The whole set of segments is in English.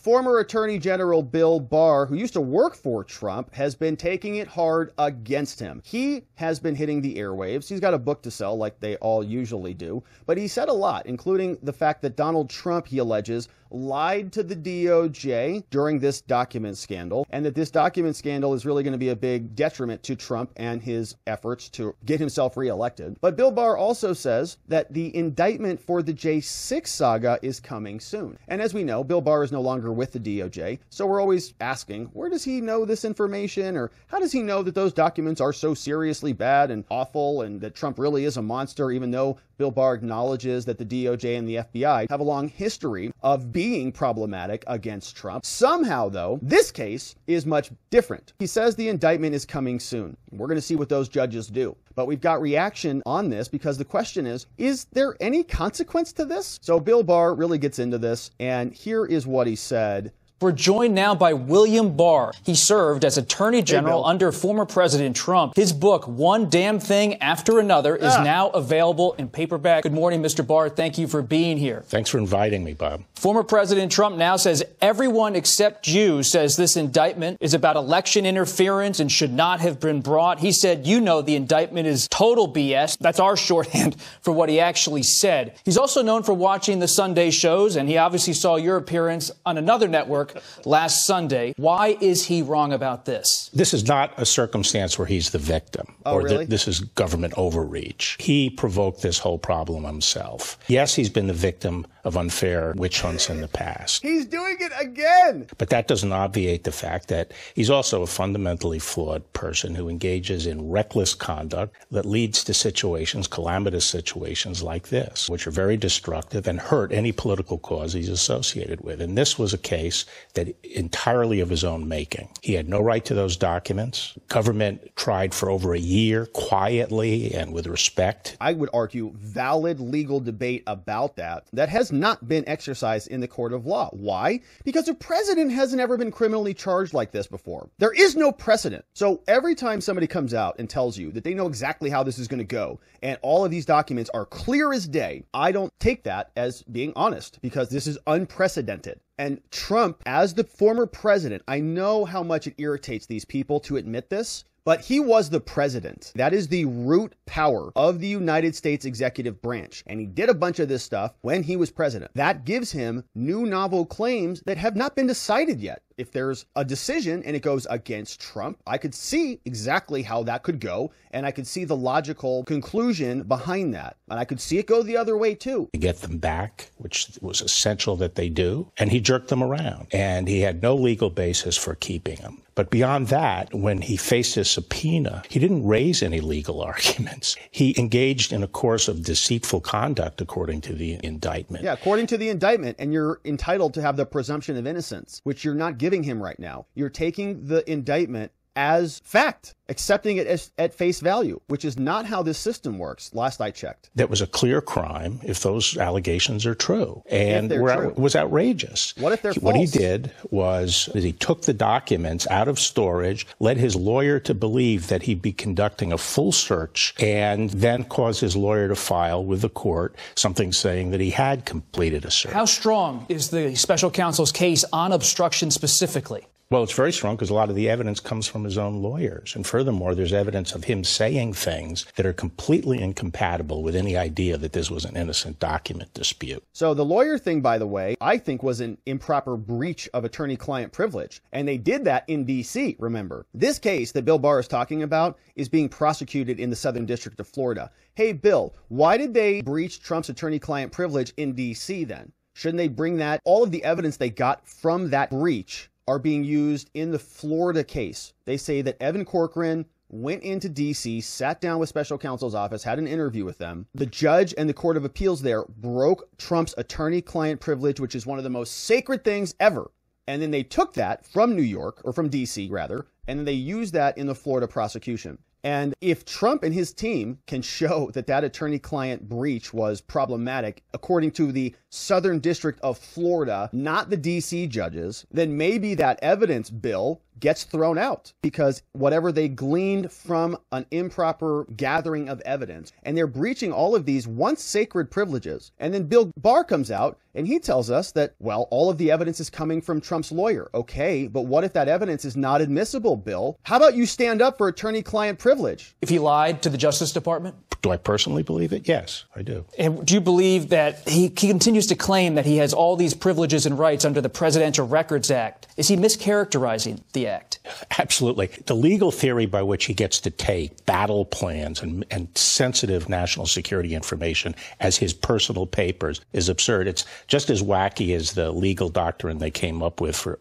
Former Attorney General Bill Barr, who used to work for Trump, has been taking it hard against him. He has been hitting the airwaves. He's got a book to sell like they all usually do, but he said a lot, including the fact that Donald Trump, he alleges, lied to the DOJ during this document scandal, and that this document scandal is really going to be a big detriment to Trump and his efforts to get himself reelected. But Bill Barr also says that the indictment for the J6 saga is coming soon. And as we know, Bill Barr is no longer with the DOJ, so we're always asking, where does he know this information, or how does he know that those documents are so seriously bad and awful and that Trump really is a monster, even though Bill Barr acknowledges that the DOJ and the FBI have a long history of being problematic against Trump. Somehow, though, this case is much different. He says the indictment is coming soon. We're going to see what those judges do. But we've got reaction on this because the question is there any consequence to this? So Bill Barr really gets into this, and here is what he said. We're joined now by William Barr. He served as Attorney General under former President Trump. His book, One Damn Thing After Another, is now available in paperback. Good morning, Mr. Barr. Thank you for being here. Thanks for inviting me, Bob. Former President Trump now says everyone except you says this indictment is about election interference and should not have been brought. He said, you know, the indictment is total BS. That's our shorthand for what he actually said. He's also known for watching the Sunday shows, and he obviously saw your appearance on another network last Sunday. Why is he wrong about this? This is not a circumstance where he's the victim. Really? This is government overreach. He provoked this whole problem himself. Yes, he's been the victim of unfair witch hunts in the past. He's doing it again! But that doesn't obviate the fact that he's also a fundamentally flawed person who engages in reckless conduct that leads to situations, calamitous situations like this, which are very destructive and hurt any political cause he's associated with. And this was a case that entirely of his own making. He had no right to those documents. Government tried for over a year quietly and with respect. I would argue valid legal debate about that has not been exercised in the court of law. Why? Because the president hasn't ever been criminally charged like this before. There is no precedent. So every time somebody comes out and tells you that they know exactly how this is going to go and all of these documents are clear as day, I don't take that as being honest because this is unprecedented. And Trump, as the former president, I know how much it irritates these people to admit this, but he was the president. That is the root power of the United States executive branch. And he did a bunch of this stuff when he was president. That gives him new novel claims that have not been decided yet. If there's a decision and it goes against Trump, I could see exactly how that could go, and I could see the logical conclusion behind that. And I could see it go the other way, too. To get them back, which was essential that they do, and he jerked them around. And he had no legal basis for keeping them. But beyond that, when he faced a subpoena, he didn't raise any legal arguments. He engaged in a course of deceitful conduct, according to the indictment. Yeah, according to the indictment, and you're entitled to have the presumption of innocence, which you're not giving him right now. You're taking the indictment as fact, accepting it as at face value, which is not how this system works, last I checked. That was a clear crime if those allegations are true. And it was outrageous. What if they're false? What he did was he took the documents out of storage, led his lawyer to believe that he'd be conducting a full search, and then caused his lawyer to file with the court something saying that he had completed a search. How strong is the special counsel's case on obstruction specifically? Well, it's very strong because a lot of the evidence comes from his own lawyers. And furthermore, there's evidence of him saying things that are completely incompatible with any idea that this was an innocent document dispute. So the lawyer thing, by the way, I think was an improper breach of attorney-client privilege. And they did that in D.C., remember. This case that Bill Barr is talking about is being prosecuted in the Southern District of Florida. Hey, Bill, why did they breach Trump's attorney-client privilege in D.C. then? Shouldn't they bring that, all of the evidence they got from that breach are being used in the Florida case? They say that Evan Corcoran went into D.C., sat down with special counsel's office, had an interview with them. The judge and the Court of Appeals there broke Trump's attorney-client privilege, which is one of the most sacred things ever. And then they took that from New York, or from D.C. rather, and then they used that in the Florida prosecution. And if Trump and his team can show that that attorney-client breach was problematic, according to the Southern District of Florida, not the D.C. judges, then maybe that evidence, Bill, gets thrown out because whatever they gleaned from an improper gathering of evidence, and they're breaching all of these once sacred privileges. And then Bill Barr comes out and he tells us that, well, all of the evidence is coming from Trump's lawyer. Okay, but what if that evidence is not admissible, Bill? How about you stand up for attorney-client privilege? If he lied to the Justice Department? Do I personally believe it? Yes, I do. And do you believe that he continues to claim that he has all these privileges and rights under the Presidential Records Act? Is he mischaracterizing the act? Absolutely. The legal theory by which he gets to take battle plans and sensitive national security information as his personal papers is absurd. It's just as wacky as the legal doctrine they came up with for,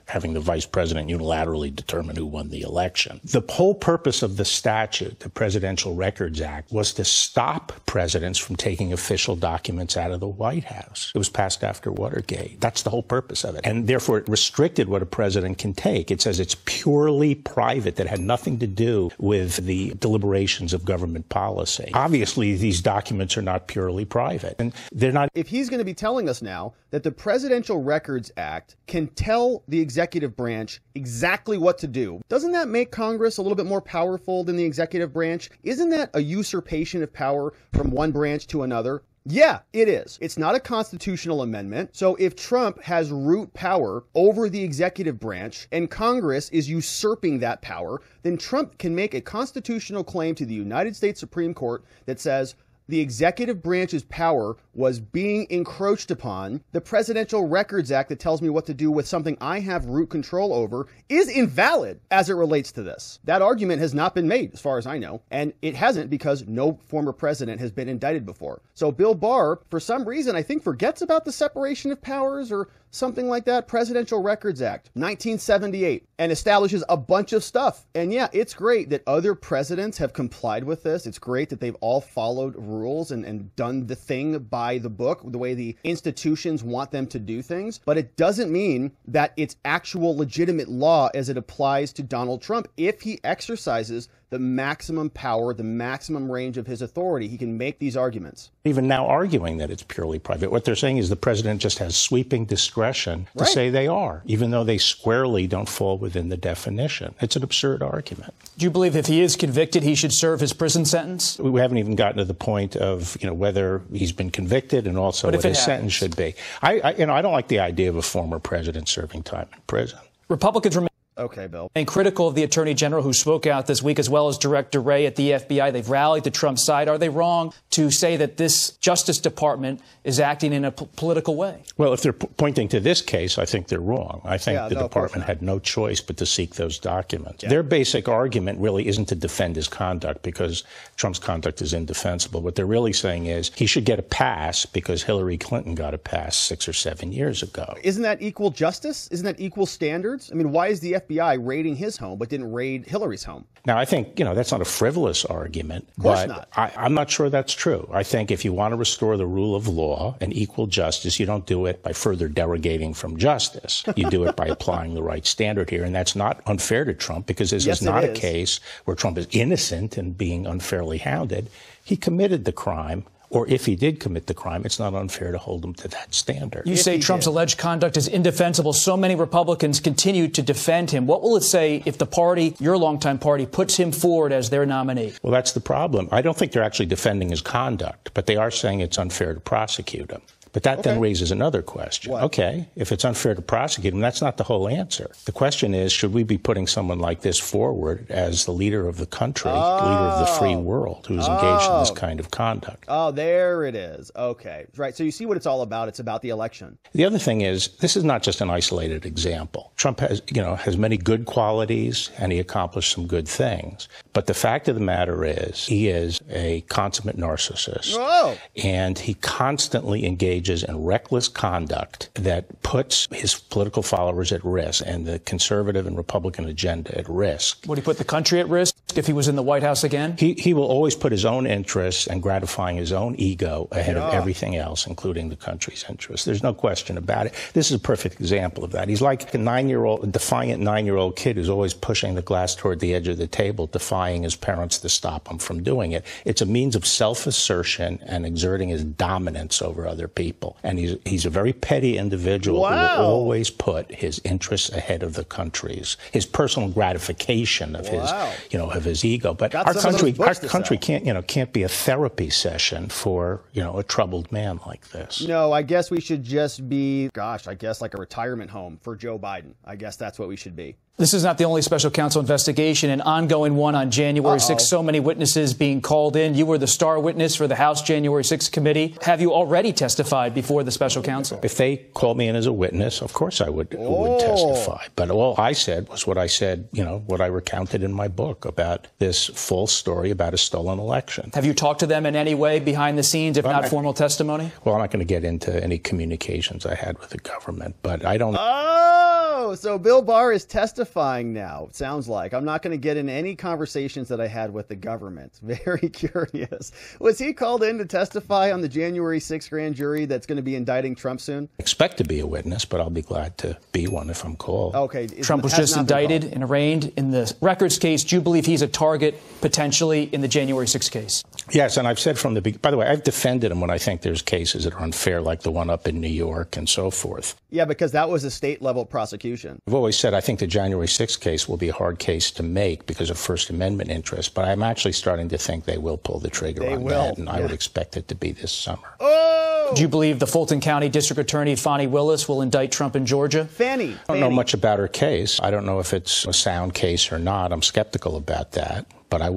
having the vice president unilaterally determine who won the election. The whole purpose of the statute, the Presidential Records Act, was to stop presidents from taking official documents out of the White House. It was passed after Watergate. That's the whole purpose of it. And therefore, it restricted what a president can take. It says it's purely private, that had nothing to do with the deliberations of government policy. Obviously, these documents are not purely private, and they're not. If he's going to be telling us now that the Presidential Records Act can tell the executive branch exactly what to do, doesn't that make Congress a little bit more powerful than the executive branch? Isn't that a usurpation of power from one branch to another? Yeah, it is. It's not a constitutional amendment. So if Trump has root power over the executive branch and Congress is usurping that power, then Trump can make a constitutional claim to the United States Supreme Court that says, the executive branch's power was being encroached upon. The Presidential Records Act that tells me what to do with something I have root control over is invalid as it relates to this. That argument has not been made, as far as I know, and it hasn't because no former president has been indicted before. So Bill Barr, for some reason, I think forgets about the separation of powers or something like that, Presidential Records Act, 1978, and establishes a bunch of stuff. And yeah, it's great that other presidents have complied with this. It's great that they've all followed rules and done the thing by the book, the way the institutions want them to do things. But it doesn't mean that it's actual legitimate law as it applies to Donald Trump. If he exercises the maximum power, the maximum range of his authority, he can make these arguments. Even now arguing that it's purely private. What they're saying is the president just has sweeping discretion to say they are, even though they squarely don't fall within the definition. It's an absurd argument. Do you believe if he is convicted, he should serve his prison sentence? We haven't even gotten to the point of, whether he's been convicted and also what his sentence should be. I don't like the idea of a former president serving time in prison. Republicans remain Okay, Bill. And critical of the Attorney General who spoke out this week, as well as Director Wray at the FBI. They've rallied to Trump's side. Are they wrong to say that this Justice Department is acting in a political way? Well, if they're pointing to this case, I think they're wrong. I think the department had no choice but to seek those documents. Yeah. Their basic argument really isn't to defend his conduct because Trump's conduct is indefensible. What they're really saying is he should get a pass because Hillary Clinton got a pass 6 or 7 years ago. Isn't that equal justice? Isn't that equal standards? I mean, why is the FBI raiding his home but didn't raid Hillary's home? Now, I think, that's not a frivolous argument. Of course but not. I'm not sure that's true. I think if you want to restore the rule of law and equal justice, you don't do it by further derogating from justice. You do it by applying the right standard here. And that's not unfair to Trump because this is not a case where Trump is innocent and being unfairly hounded. He committed the crime. Or if he did commit the crime, it's not unfair to hold him to that standard. You say Trump's alleged conduct is indefensible. So many Republicans continue to defend him. What will it say if the party, your longtime party, puts him forward as their nominee? Well, that's the problem. I don't think they're actually defending his conduct, but they are saying it's unfair to prosecute him. But that then raises another question. What? Okay, if it's unfair to prosecute him, that's not the whole answer. The question is, should we be putting someone like this forward as the leader of the country, leader of the free world, who's engaged in this kind of conduct? Oh, there it is. Okay. Right. So you see what it's all about. It's about the election. The other thing is, this is not just an isolated example. Trump has many good qualities, and he accomplished some good things. But the fact of the matter is, he is a consummate narcissist. Oh. And he constantly engages in reckless conduct that puts his political followers at risk and the conservative and Republican agenda at risk. Would he put the country at risk? if he was in the White House again? He will always put his own interests and gratifying his own ego ahead of everything else, including the country's interests. There's no question about it. This is a perfect example of that. He's like a defiant 9-year-old kid who's always pushing the glass toward the edge of the table, defying his parents to stop him from doing it. It's a means of self-assertion and exerting his dominance over other people. And he's a very petty individual who will always put his interests ahead of the country's, his personal gratification of his ego. But our country can't be a therapy session for, a troubled man like this. No, I guess we should just be, like a retirement home for Joe Biden. I guess that's what we should be. This is not the only special counsel investigation, an ongoing one on January 6th. So many witnesses being called in. You were the star witness for the House January 6th committee. Have you already testified before the special counsel? If they called me in as a witness, of course I would testify. But all I said was what I said, what I recounted in my book about this false story about a stolen election. Have you talked to them in any way behind the scenes, if not formal testimony? Well, I'm not going to get into any communications I had with the government, but I don't... Oh, so Bill Barr is testifying now, it sounds like. I'm not going to get into any conversations that I had with the government. Very curious. Was he called in to testify on the January 6th grand jury that's going to be indicting Trump soon? I expect to be a witness, but I'll be glad to be one if I'm called. Okay. Trump was just indicted and arraigned in the records case. Do you believe he's a target potentially in the January 6th case? Yes, and I've said from the beginning, by the way, I've defended him when I think there's cases that are unfair, like the one up in New York and so forth. Yeah, because that was a state-level prosecution. I've always said I think the January 6th case will be a hard case to make because of First Amendment interest, but I'm actually starting to think they will pull the trigger on that, and I would expect it to be this summer. Oh! Do you believe the Fulton County District Attorney Fani Willis will indict Trump in Georgia? Fannie. I don't know much about her case. I don't know if it's a sound case or not. I'm skeptical about that. But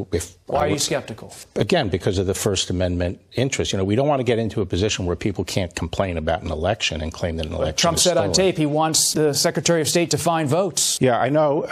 why are you skeptical? Again, because of the First Amendment interest. We don't want to get into a position where people can't complain about an election and claim that an election Trump is said stolen. on tape he wants the Secretary of State to find votes. Yeah, I know.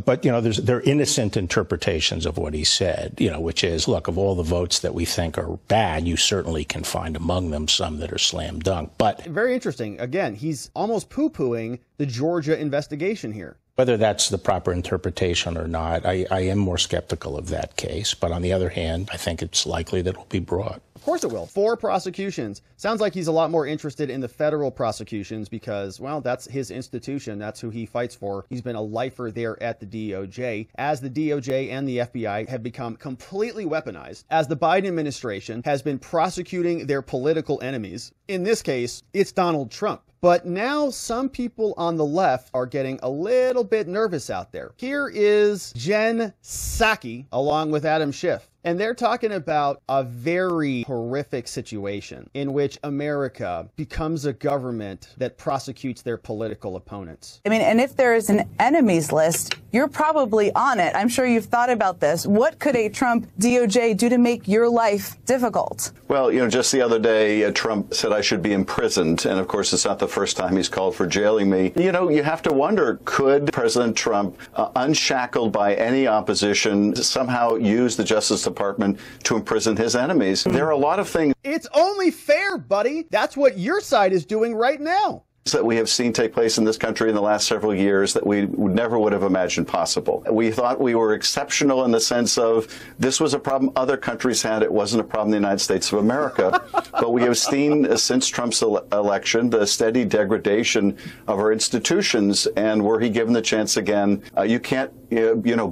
But there are innocent interpretations of what he said, which is, look, of all the votes that we think are bad, you certainly can find among them some that are slam dunk. But very interesting. Again, he's almost poo-pooing the Georgia investigation here. Whether that's the proper interpretation or not, I am more skeptical of that case. But on the other hand, I think it's likely that it will be brought. Of course it will. 4 prosecutions. Sounds like he's a lot more interested in the federal prosecutions because, well, that's his institution. That's who he fights for. He's been a lifer there at the DOJ. As the DOJ and the FBI have become completely weaponized, as the Biden administration has been prosecuting their political enemies. In this case, it's Donald Trump. But now some people on the left are getting a little bit nervous out there. Here is Jen Psaki along with Adam Schiff. And they're talking about a very horrific situation in which America becomes a government that prosecutes their political opponents. I mean, and if there is an enemies list, you're probably on it. I'm sure you've thought about this. What could a Trump DOJ do to make your life difficult? Well, just the other day, Trump said I should be imprisoned. And of course, it's not the first time he's called for jailing me. You have to wonder, could President Trump, unshackled by any opposition, somehow use the Justice Department to imprison his enemies? There are a lot of things. It's only fair, buddy. That's what your side is doing right now. That we have seen take place in this country in the last several years that we never would have imagined possible. We thought we were exceptional in the sense of this was a problem other countries had. It wasn't a problem in the United States of America. But we have seen since Trump's election the steady degradation of our institutions. And were he given the chance again, you can't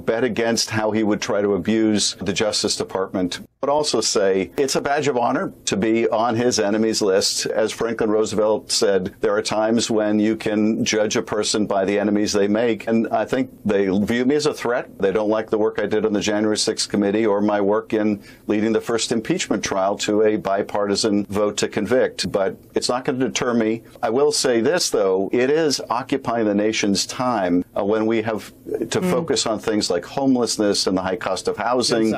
bet against how he would try to abuse the Justice Department. But also say it's a badge of honor to be on his enemies list. As Franklin Roosevelt said, there are times when you can judge a person by the enemies they make. And I think they view me as a threat. They don't like the work I did on the January 6th committee or my work in leading the first impeachment trial to a bipartisan vote to convict. But it's not going to deter me. I will say this, though. It is occupying the nation's time when we have to focus on things like homelessness and the high cost of housing.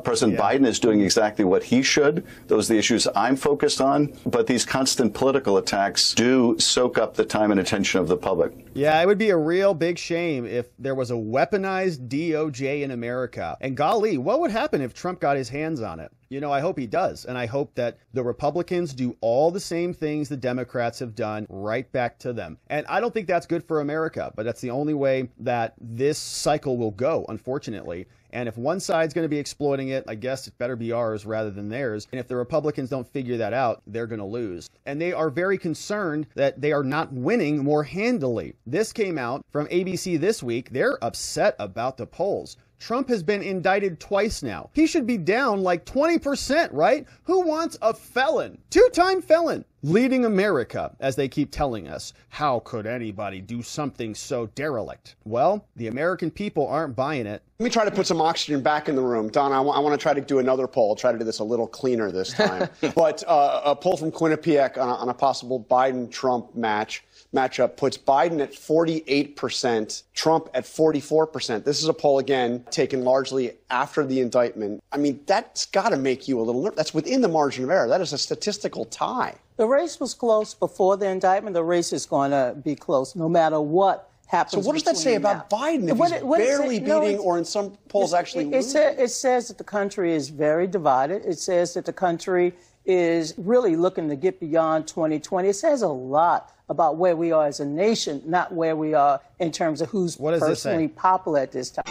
President Biden is doing exactly what he should. Those are the issues I'm focused on. But these constant political attacks do soak up the time and attention of the public. Yeah, it would be a real big shame if there was a weaponized DOJ in America. And golly, what would happen if Trump got his hands on it? You know, I hope he does. And I hope that the Republicans do all the same things the Democrats have done right back to them. And I don't think that's good for America, but that's the only way that this cycle will go, unfortunately. And if one side's going to be exploiting it, I guess it better be ours rather than theirs. And if the Republicans don't figure that out, they're going to lose. And they are very concerned that they are not winning more handily. This came out from ABC this week. They're upset about the polls. Trump has been indicted twice now. He should be down like 20%, right? Who wants a felon, two-time felon, leading America, as they keep telling us? How could anybody do something so derelict? Well, the American people aren't buying it. Let me try to put some oxygen back in the room. Don, I want to try to do another poll. I'll try to do this a little cleaner this time. But a poll from Quinnipiac on a possible Biden-Trump matchup puts Biden at 48%, Trump at 44%. This is a poll, again, taken largely after the indictment. I mean, that's got to make you a little nervous. That's within the margin of error. That is a statistical tie. The race was close before the indictment. The race is going to be close no matter what happens. So what does that say about Biden if he's barely beating or in some polls actually losing? It says that the country is very divided. It says that the country is really looking to get beyond 2020. It says a lot about where we are as a nation, not where we are in terms of who's personally popular at this time.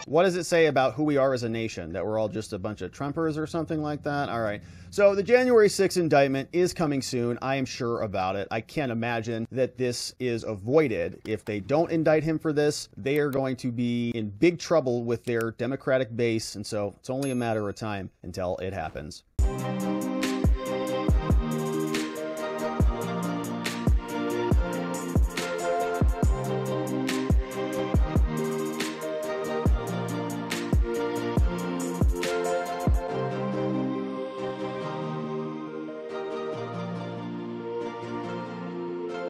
What does it say about who we are as a nation? That we're all just a bunch of Trumpers or something like that? All right. So the January 6th indictment is coming soon. I am sure about it. I can't imagine that this is avoided. If they don't indict him for this, they are going to be in big trouble with their Democratic base. And so it's only a matter of time until it happens.